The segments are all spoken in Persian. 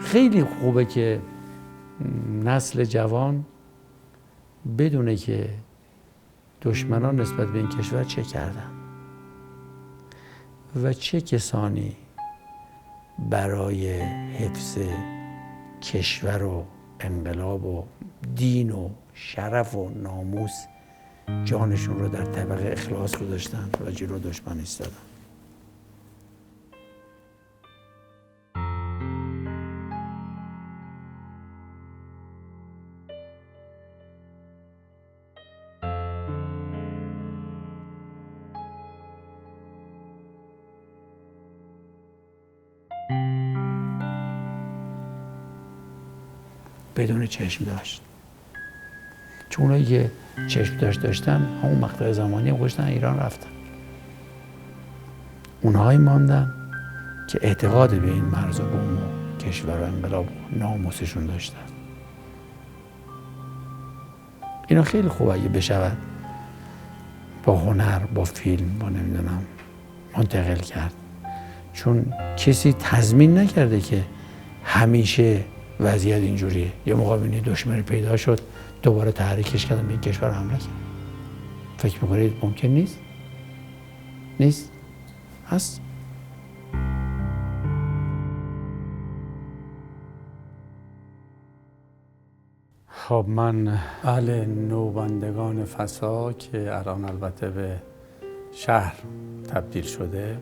خیلی خوبه که نسل جوان بدونه که دشمنان نسبت به این کشور چه کردن و چه کسانی برای حفظ کشور و انقلاب و دین و شرف و ناموس جانشون رو در طبق اخلاص گذاشتن و جلو دشمن ایستادن. بدون چشم داشت، چون اونایی که چشم داشتن همون مقطع زمانی گذاشتن ایران رفتن. اونهایی ماندن که اعتقاد به این مرز و بوم و کشور و انقلاب و ناموسشون داشتن. اینا خیلی خوبه اگه بشود با هنر، با فیلم، با نمیدونم منتقل کرد، چون کسی تضمین نکرده که همیشه وضعیت اینجوریه. یه مقابلی دشمنی پیدا شد دوباره تحریکش کردن به این کشور حمله کرد. فکر میکنید ممکن نیست؟ نیست؟ هست؟ خب من اهل نوبندگان فسا که الان البته به شهر تبدیل شده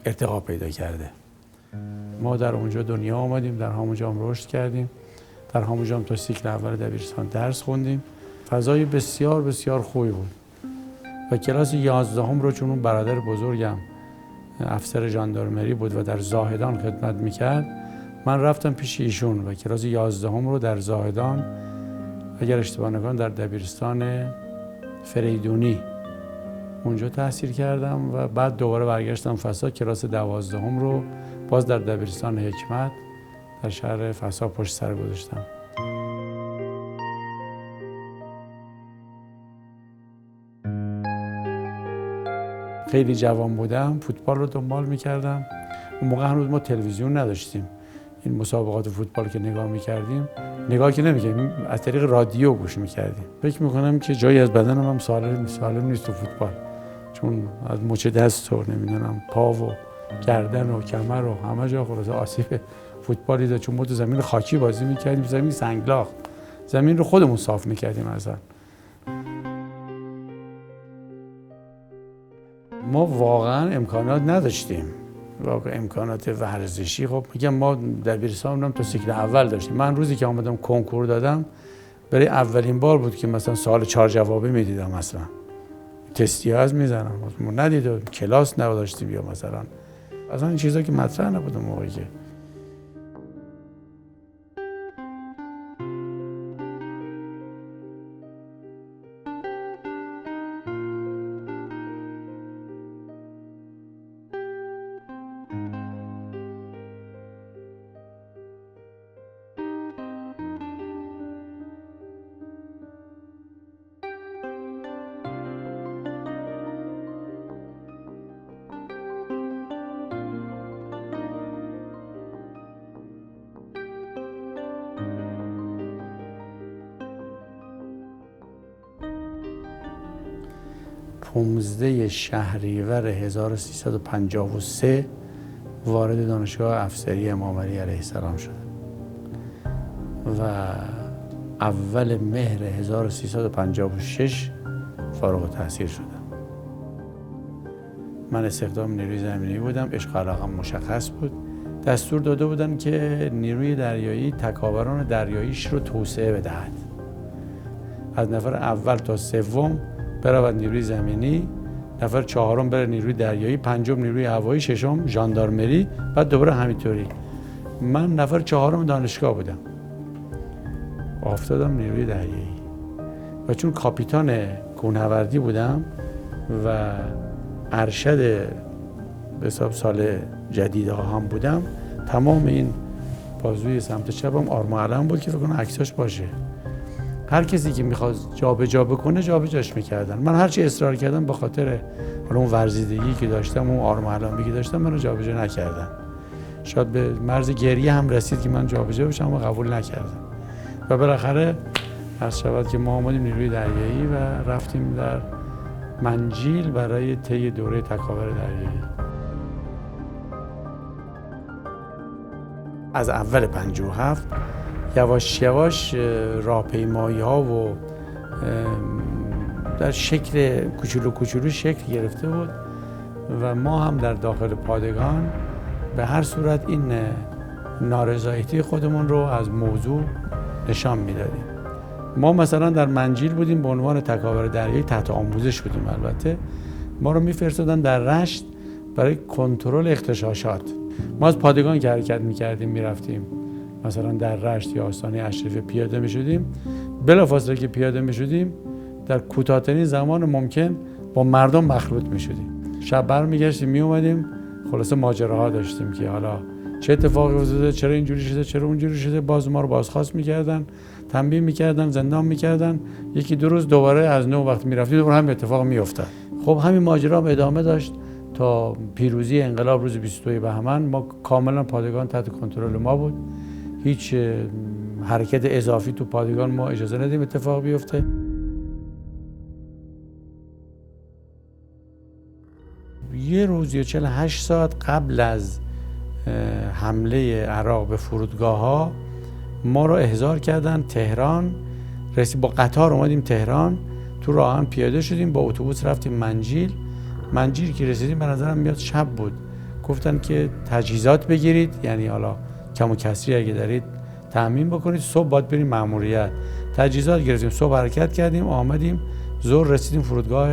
ارتقا پیدا کرده. ما در اونجا دنیا آمدیم، در همونجا هم رشد کردیم، در همونجا هم تا سیکل اول دبیرستان درس خوندیم. فضای بسیار بسیار خوبی بود و کلاس 11 رو چون اون برادر بزرگم افسر ژاندارمری بود و در زاهدان خدمت میکرد، من رفتم پیش ایشون و کلاس 11 رو در زاهدان، اگر اشتباه نکنم در دبیرستان فریدونی اونجا تحصیل کردم و بعد دوباره برگشتم فسا. کلاس 12 رو باز در دبیرستان حکمت در شهر فسا پشت سر گذاشتم. خیلی جوان بودم، فوتبال رو دنبال میکردم. اون موقع هنوز ما تلویزیون نداشتیم. این مسابقات فوتبال که نگاه میکردیم، نگاه که نمیکردیم، از طریق رادیو گوش میکردیم. فکر میکنم که جایی از بدنم هم سالم نیست تو فوتبال، چون از مچ دست و نمیدونم پا و گردن و کمر و همه جا خلاص آسیب فوتبالی داشت، چون ما تو زمین خاکی بازی میکردیم، زمین سنگلاخ، زمین رو خودمون صاف میکردیم. اصلا ما واقعا امکانات نداشتیم، واقعا امکانات ورزشی. خب میگم ما دبیرستان هم تا سیکل اول داشتیم. من روزی که آمدم کنکور دادم برای اولین بار بود که مثلا سوال 4 جوابی میدیدم، مثلا تستی از میزنم، ما ندیدم، کلاس نداشتیم یا مثلا اصلا این چیزا که مطرح نبود اون موقعی. که پونزده شهریور 1353 وارد دانشگاه افسری امام علی علیه السلام شد و اول مهر 1356 فارغ التحصیل شدم. من استخدام نیروی زمینی بودم، عشق و علاقه‌ام مشخص بود. دستور داده بودن که نیروی دریایی تکاوران دریاییش رو توسعه بدهد. از نفر اول تا سوم برود نیروی زمینی، نفر 4 بره نیروی دریایی، 5 نیروی هوایی، 6 ژاندارمری، بعد دوباره همینطوری. من نفر 4 دانشگاه بودم، افتادم نیروی دریایی و چون کاپیتان کوهنوردی بودم و ارشد به حساب سال جدید هم بودم، تمام این بازوی سمت چپم آرما علم بود که فکر کنم عکساش باشه. هر کسی که میخواد جابجا بکنه جابجاش میکردن. من هرچی اصرار کردم به خاطر اون ورزیدگی که داشتم، اون آرما علمی که داشتم، منو جابجا نکردن. شاید به مرز گریه هم رسید که من جابجا بشم اما قبول نکردم و بالاخره عرض شود که ما آمدیم نیروی دریایی و رفتیم در منجیل برای طی دوره تکاور دریایی. از اول 57 یواش یواش راهپیمایی ها و در شکل کوچولو شکل گرفته بود و ما هم در داخل پادگان به هر صورت این نارضایتی خودمون رو از موضوع نشان میدادیم. ما مثلا در منجیل بودیم به عنوان تکاور دریایی، تحت آموزش بودیم. البته ما رو میفرستادن در رشت برای کنترل اغتشاشات. ما از پادگان که حرکت میکردیم میرفتیم مثلا در رشت یا آستانه اشرفیه پیاده میشدیم، بلافاصله که پیاده میشدیم در کوتاه‌ترین زمان ممکن با مردم مخلوط میشدیم. شب برمیگشتیم میومدیم، خلاصه ماجراها داشتیم که حالا چه اتفاقی افتاده، چرا اینجوری شده، چرا اونجوری شده. باز ما رو بازخواست میکردن، تنبیه میکردن، زندان میکردن. یکی دو روز دوباره از نو وقت میرفتیم دوباره هم اتفاق میافتاد. خب همین ماجرا ادامه داشت تا پیروزی انقلاب روز 22 بهمن. ما کاملا پادگان تحت کنترل ما بود، هیچ حرکت اضافی تو پادگان ما اجازه ندیم اتفاق بیفته. یه روز یا 48 ساعت قبل از حمله عراق به فرودگاه‌ها ما رو احضار کردن تهران. با قطار اومدیم تهران، تو راهن پیاده شدیم، با اتوبوس رفتیم منجیل که رسیدیم به نظرم میاد شب بود. گفتن که تجهیزات بگیرید، یعنی حالا کم و کسری اگه دارید تامین بکنید، صبح باید بریم مأموریت. تجهیزات گرفتیم، صبح حرکت کردیم، آمدیم ظهر رسیدیم فرودگاه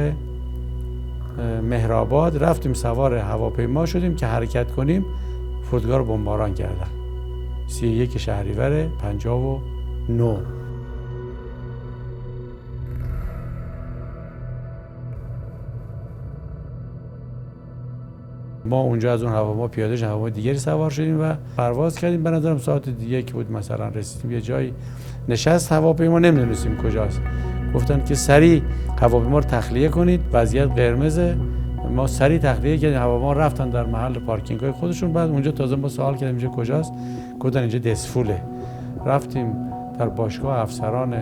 مهرآباد، رفتیم سوار هواپیما شدیم که حرکت کنیم. فرودگاه رو بمباران کردن 31 شهریور 59. ما اونجا از اون هواپیما پیاده شدیم، هواپیما دیگری سوار شدیم و پرواز کردیم. به نظرم ساعت دیگه که بود مثلا رسیدیم یه جایی نشست هواپیما، نمیدونستیم کجاست. گفتن که سریع هواپیما رو تخلیه کنید، وضعیت قرمزه. ما سریع تخلیه کردیم، هواپیما رفتن در محل پارکینگ های خودشون. بعد اونجا تازه ما سوال کردیم اینجا کجاست، گفتن اینجا دسفوله. رفتیم در باشگاه افسران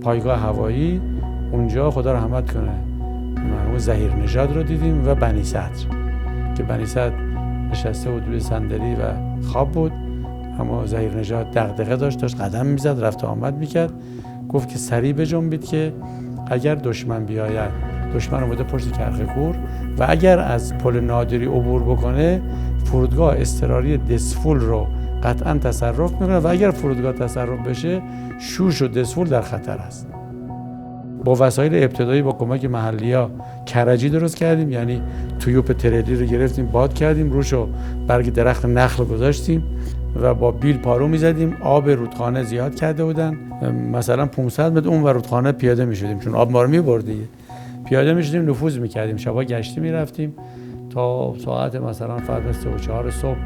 پایگاه هوایی، اونجا خدا رحمت کنه مرحوم ظهیرنژاد رو دیدیم و بنی صدر که بنی صدر نشسته بود روی صندلی و خواب بود، اما ظهیرنژاد دغدغه داشت قدم میزد، رفت و آمد میکرد. گفت که سریع بجنبید که اگر دشمن بیاید، دشمن اومده پشت کرخ کور و اگر از پل نادری عبور بکنه فرودگاه اضطراری دسفول رو قطعا تصرف میکنه و اگر فرودگاه تصرف بشه شوش و دسفول در خطر است. با وسایل ابتدایی با کمک محلی‌ها کرجی درست کردیم، یعنی تویوپ تریلی رو گرفتیم، باد کردیم، روشو برگ درخت نخل گذاشتیم و با بیل پارو میزدیم. آب رودخانه زیاد کرده بودن، مثلا 500 متر اون ور رودخانه پیاده میشدیم چون آب ما رو میبرد دیگه. پیاده میشدیم، نفوذ میکردیم، شبا گشتی میرفتیم تا ساعت مثلا فردا 3 و 4 صبح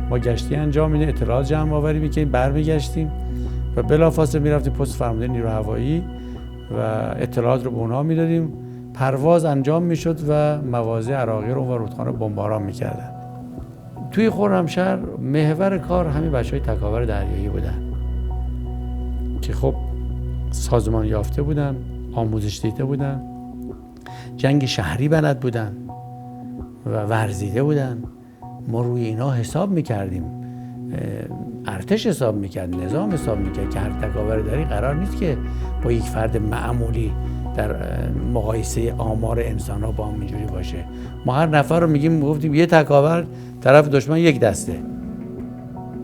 ما گشتی انجام میدیم، اطلاعات جمع آوری میکنیم، برمیگشتیم و بلافاصله میرفتیم پست فرمانده نیروی هوایی و اطلاعات رو به اونها میدادیم. پرواز انجام میشد و مواضع عراقی رو اون رودخانه بمباران میکردن. توی خرمشهر محور کار همین بچهای تکاور دریایی بودن که خب سازمان یافته بودن، آموزش دیده بودن، جنگ شهری بلد بودن و ورزیده بودن. ما روی اینا حساب میکردیم، ارتش حساب میکرد، نظام حساب میکرد که هر تکاور دریایی قرار نیست که با یک فرد معمولی در مقایسه آمار انسان ها با هم اینجوری باشه. ما هر نفر رو گفتیم یه تکاور طرف دشمن یک دسته،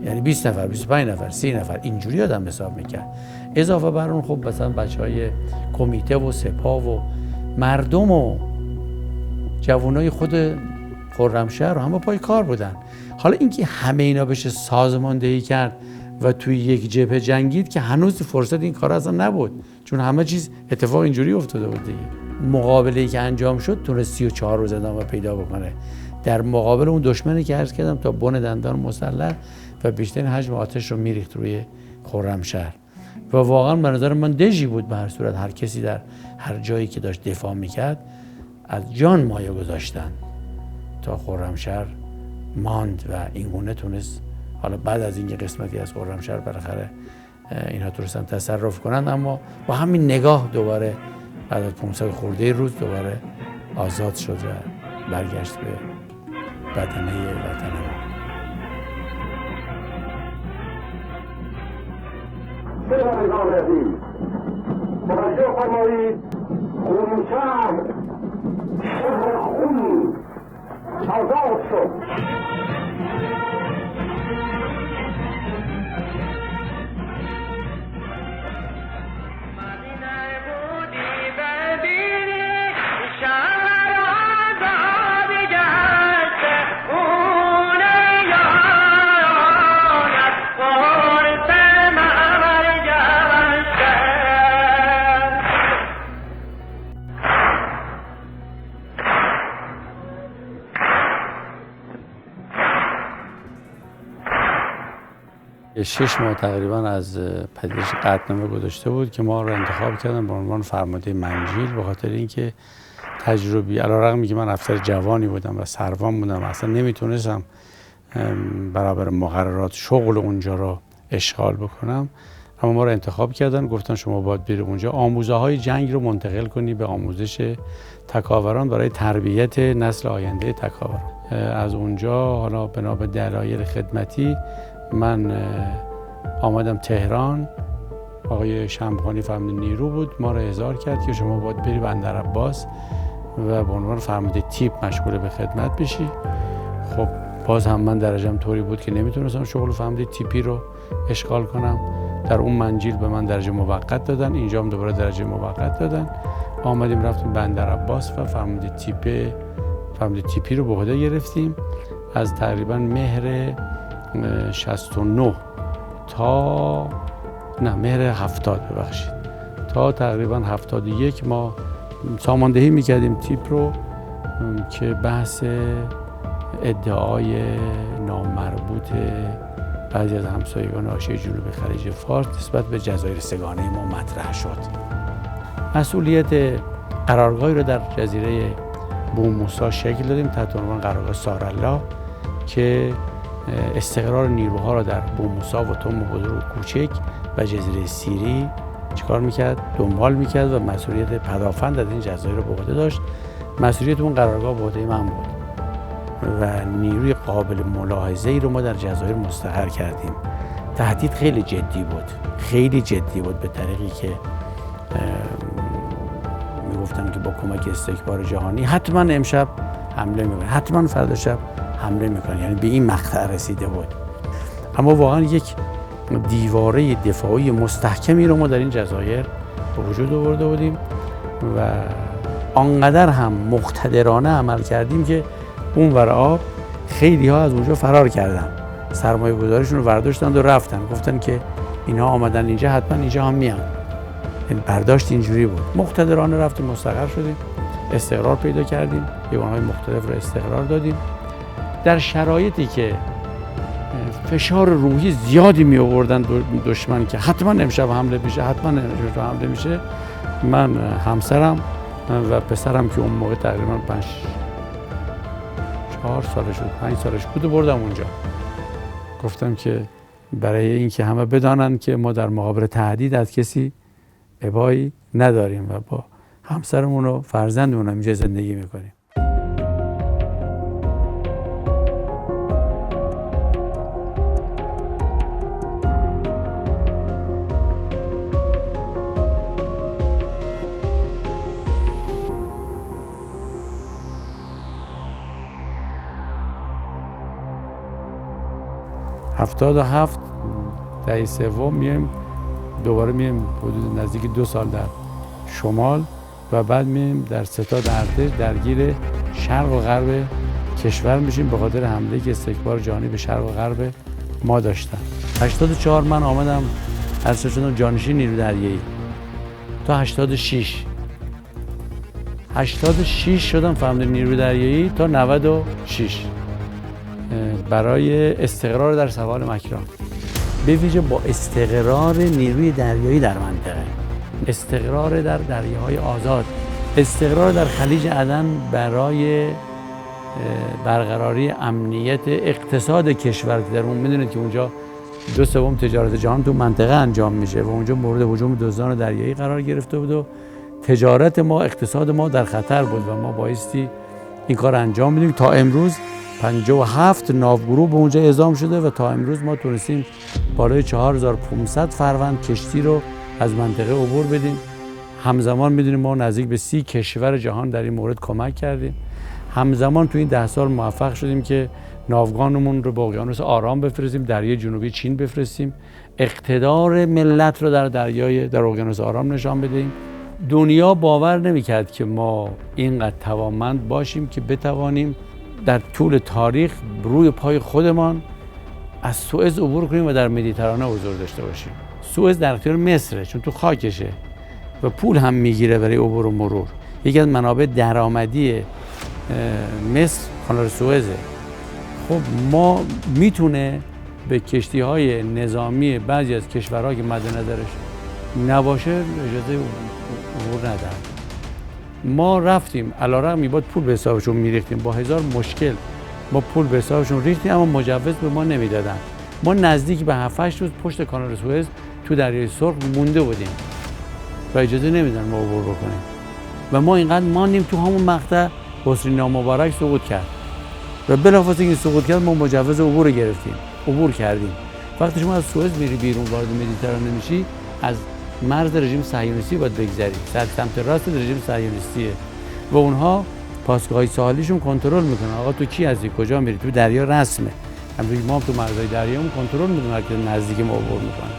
یعنی 20 نفر، 25 نفر، 30 نفر، اینجوری آدم حساب میکرد. اضافه بر اون خب مثلا بچهای کمیته و سپاه و مردم و جوانای خود خرمشهر رو هم پای کار بودن. حالا اینکه همه اینا بشه سازماندهی کرد و توی یک جبهه جنگید که هنوز فرصت این کار اصلا نبود، چون همه چیز اتفاق اینجوری افتاده بود دیگه. مقابله‌ای که انجام شد تونست 34 روز ادامه پیدا بکنه در مقابل اون دشمنی که عرض کردم تا بن دندان مسلح و بیشترین حجم آتش رو میریخت روی خرمشهر. و واقعا به نظر من دژی بود به هر صورت. هر کسی در هر جایی که داشت دفاع میکرد از جان مایه گذاشتن تا خرمشهر ماند و اینگونه تونست حالا بعد از اینکه قسمتی از خرمشهر بالاخره اینا تونستن تصرف کنند، اما با همین نگاه دوباره بعد از 500 خورده روز دوباره آزاد شد و برگشت به بدنه وطن ما. بزرگان عزیز توجه فرمایید، خرمشهر شهر خون آزاد شد. شش ماه تقریبا از پذیرش قطعنامه گذشته بود که ما رو انتخاب کردن به عنوان فرمانده منجیل، به خاطر اینکه تجربی علیرغمی که من افسر جوانی بودم و سروان بودم، اصلا نمیتونستم برابر مقررات شغل اونجا رو اشغال بکنم، اما ما رو انتخاب کردن، گفتن شما باید بری اونجا آموزه های جنگ رو منتقل کنی به آموزش تکاوران برای تربیت نسل آینده تکاوران. از اونجا حالا بنا به دلایل خدمتی من آمدم تهران. آقای شمخانی فرمانده نیرو بود، ما رو احضار کرد که شما باید بری بندرعباس و به عنوان فرمانده تیپ مشغول به خدمت بشی. خب باز هم من درجم طوری بود که نمیتونستم شغل فرمانده تیپی رو اشغال کنم. در اون منجیل به من درجه موقت دادن، اینجا هم دوباره درجه موقت دادن. آمدیم رفتیم بندرعباس و فرمانده تیپی رو به عهده گرفتیم. از تقریبا مهر 69 تا مهر 70 ببخشید تا تقریبا 71 ما ساماندهی میکردیم تیپ رو که بحث ادعای نامربوط بعضی از همسایگان حاشیه جنوب خلیج فارس نسبت به جزایر سگانه ما مطرح شد. مسئولیت قرارگاهی رو در جزیره بو موسی شکل دادیم تحت عنوان قرارگاه سارالله که استقرار نیروها را در بو موسی و تم بزرگ و کوچک و جزیره سیری چیکار میکرد؟ دنبال میکرد و مسئولیت پدافند از این جزایر رو به عهده داشت. مسئولیت اون قرارگاه به عهده من بود و نیروی قابل ملاحظه‌ای رو ما در جزایر مستقر کردیم. تهدید خیلی جدی بود به طریقی که میگفتن که با کمک استکبار جهانی حتما امشب حمله میکنه، حتما فردا شب حمله میکنه، یعنی به این مقطع رسیده بود. اما واقعا یک دیواره دفاعی مستحکمی رو ما در این جزایر به وجود آورده بودیم و آنقدر هم مقتدرانه عمل کردیم که اون ور آب خیلی ها از اونجا فرار کردن، سرمایه گذاریشون رو برداشتن و رفتن، گفتن که اینها آمدن اینجا حتما اینجا هم میان. این برداشت اینجوری بود. مقتدرانه رفتیم مستقر شدیم، استقرار پیدا کردیم، یگانهای مختلف رو استقرار دادیم در شرایطی که فشار روحی زیادی می آوردن دشمن که حتما امشب حمله میشه، حتما امشب حمله میشه. من همسرم و پسرم که اون موقع تقریبا 5 سالش بود بردم اونجا. گفتم که برای اینکه همه بدانن که ما در مقابل تهدید از کسی ابایی نداریم و با همسرمون و فرزندمون اینجا زندگی میکنیم. هفتاد و هفت دهه سوم میایم دوباره میایم حدود نزدیک 2 سال در شمال و بعد میایم در ستاد ارتش درگیر شرق و غرب کشور میشیم به خاطر حمله که استکبار جهانی به شرق و غرب ما داشتن. 84 من آمدم ارشد شدم جانشین نیروی دریایی تا 86 شدم فرمانده نیروی دریایی تا 96 برای استقرار در سواحل مکران، به ویژه با استقرار نیروی دریایی در منطقه، استقرار در دریاهای آزاد، استقرار در خلیج عدن برای برقراری امنیت اقتصاد کشور که در اون میدونید که اونجا 2/3 تجارت جهان تو منطقه انجام میشه و اونجا مورد هجوم دزدان دریایی قرار گرفته بود و تجارت ما، اقتصاد ما در خطر بود و ما بایستی این کار انجام بدیم. تا امروز 57 ناوگروه به اونجا اعزام شده و تا امروز ما تونستیم بالای 4500 فروند کشتی رو از منطقه عبور بدیم. همزمان میدونیم ما نزدیک به 30 کشور جهان در این مورد کمک کردیم. همزمان تو این 10 سال موفق شدیم که ناوگانمون رو به اقیانوس آرام بفرستیم، دریای جنوبی چین بفرستیم، اقتدار ملت رو در اقیانوس آرام نشان بدهیم. دنیا باور نمی‌کرد که ما اینقدر توانمند باشیم که بتوانیم در طول تاریخ روی پای خودمان از سوئز عبور کنیم و در مدیترانه حضور داشته باشیم. سوئز در اختیار مصره چون تو خاکشه و پول هم میگیره برای عبور و مرور. یکی از منابع درآمدی مصر کانال سوئزه. خب ما میتونه به کشتی‌های نظامی بعضی از کشورها که مد نظرش نباشه اجازه عبور ندن. ما رفتیم علیرغم میباد پول به حسابشون میریختیم، با هزار مشکل ما پول به حسابشون ریختیم اما مجوز به ما نمیدادن. ما نزدیک به 7-8 روز پشت کانال سوئز تو دریای سرخ مونده بودیم و اجازه نمیدن ما عبور بکنیم و ما اینقدر ماندیم تو همون مقطع حسنی نامبارک سقوط کرد و بلافاصله این سقوط کرد ما مجوز عبور رو گرفتیم، عبور کردیم. وقتی شما از سوئز میری بیرون وارد مدیترانه میشی از مرز رژیم صهیونیستی باید بگذری، سمت راست رژیم صهیونیستیه و اونها پاسگاه‌های ساحلیشون کنترل میکنن. آقا تو کی هستی، کجا میری؟ تو دریا رسمه. همونجوری ما هم تو مرزهای دریامون کنترل میکنن که نزدیک ما عبور میکنن.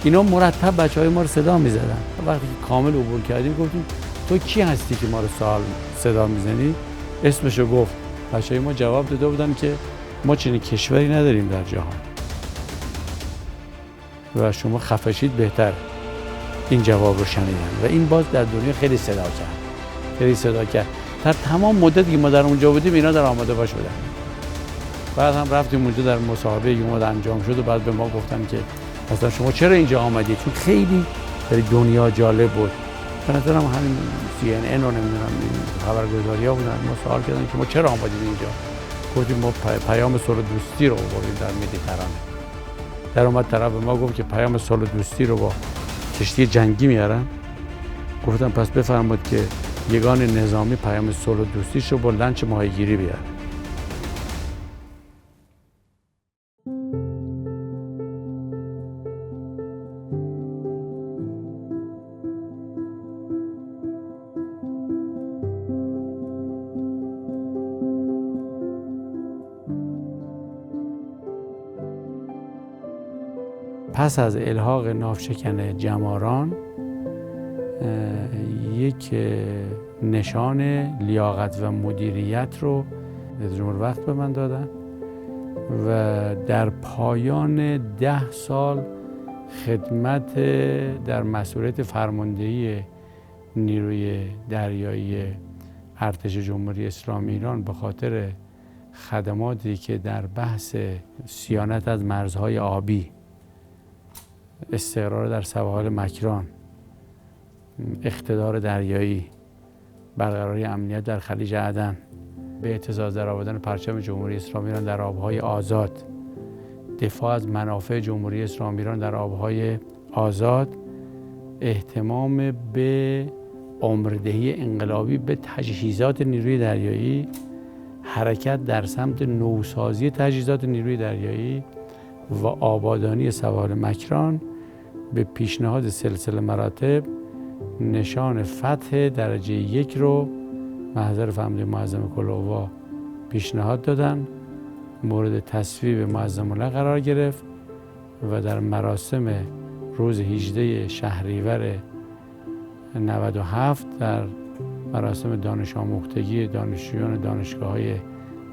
اینا مرتب بچهای ما رو صدا میزدن. وقتی که کامل عبور کردیم گفتیم تو کی هستی که ما رو صدا میزنی؟ اسمشو گفت. بچهای ما جواب داده بودن که ما چنین کشوری نداریم در جهان و شما خفشید بهتر. این جواب رو شنیدن و این باز در دنیا خیلی صدا کرد. در تمام مدتی که ما در اونجا بودیم اینا در آماده باش بودن. بعد هم رفتیم اونجا در مصاحبه یومد انجام شد و بعد به ما گفتن که مثلا شما چرا اینجا آمدید؟ چون خیلی برای دنیا جالب بود. به نظرم همین CNN رو نمیدونم خبرگزاری‌ها بودن ما سوال کردن که ما چرا آمدید اینجا؟ گفتیم ما پیام صلح دوستی رو آوردیم در مدیترانه. در اومد طرف به ما گفت که پیام صلح دوستی رو با کشتی جنگی میارن. گفتم پس بفرمایید که یگان نظامی پیام صلح دوستیش رو با لنچ ماهیگیری بیاره. پس از الحاق ناوشکن جماران یک نشان لیاقت و مدیریت رو رئیس جمهور وقت به من دادن و در پایان 10 سال خدمت در مسئولیت فرماندهی نیروی دریایی ارتش جمهوری اسلامی ایران به خاطر خدماتی که در بحث صیانت از مرزهای آبی، استقرار در سواحل مکران، اقتدار دریایی، برقراری امنیت در خلیج عدن، به اهتزاز درآوردن پرچم جمهوری اسلامی ایران در آبهای آزاد، دفاع از منافع جمهوری اسلامی ایران در آبهای آزاد، اهتمام به عمردهی انقلابی به تجهیزات نیروی دریایی، حرکت در سمت نوسازی تجهیزات نیروی دریایی و آبادانی سواحل مکران به پیشنهاد سلسله مراتب نشان فتح درجه 1 رو محضر فرمانده معظم کل‌قوا پیشنهاد دادن. مورد تصویب معظم الله قرار گرفت و در مراسم روز 18 شهریور 97 در مراسم دانش آموختگی دانشجویان دانشگاه‌های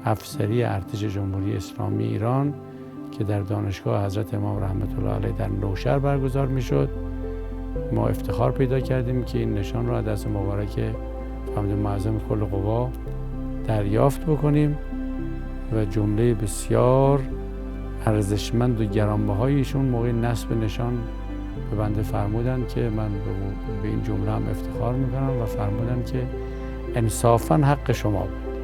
افسری ارتش جمهوری اسلامی ایران که در دانشگاه حضرت امام رحمت الله علیه در نوشهر برگزار میشد، ما افتخار پیدا کردیم که این نشان را از دست مبارک فرمانده معظم کل‌قوا دریافت بکنیم و جمله بسیار ارزشمند و گرانبهای ایشون موقع نصب نشان به بنده فرمودن که من به این جمله هم افتخار میکنم و فرمودن که انصافاً حق شما بود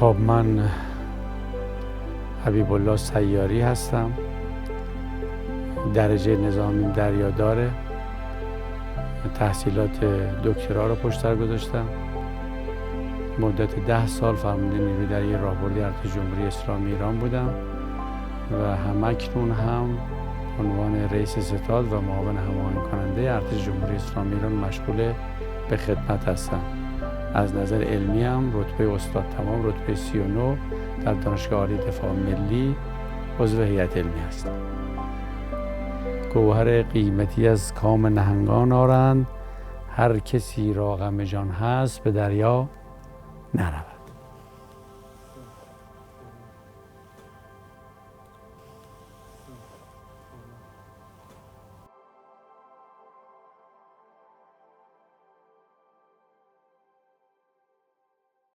خب من حبیب الله سیاری هستم. درجه نظامی دریاداره. تحصیلات دکترا رو پشت سر گذاشتم. مدت 10 سال فرمانده نیروی دریایی راهبردی ارتش جمهوری اسلامی ایران بودم و همکنون هم عنوان رئیس ستاد و معاون هماهنگ کننده ارتش جمهوری اسلامی ایران مشغول به خدمت هستم. از نظر علمی هم رتبه استاد تمام، رتبه 39 در دانشگاه عالی دفاع ملی عضو هیئت علمی هستم. گوهر قیمتی از کام نهنگان آرند، هر کسی را غم جان هست به دریا نرود.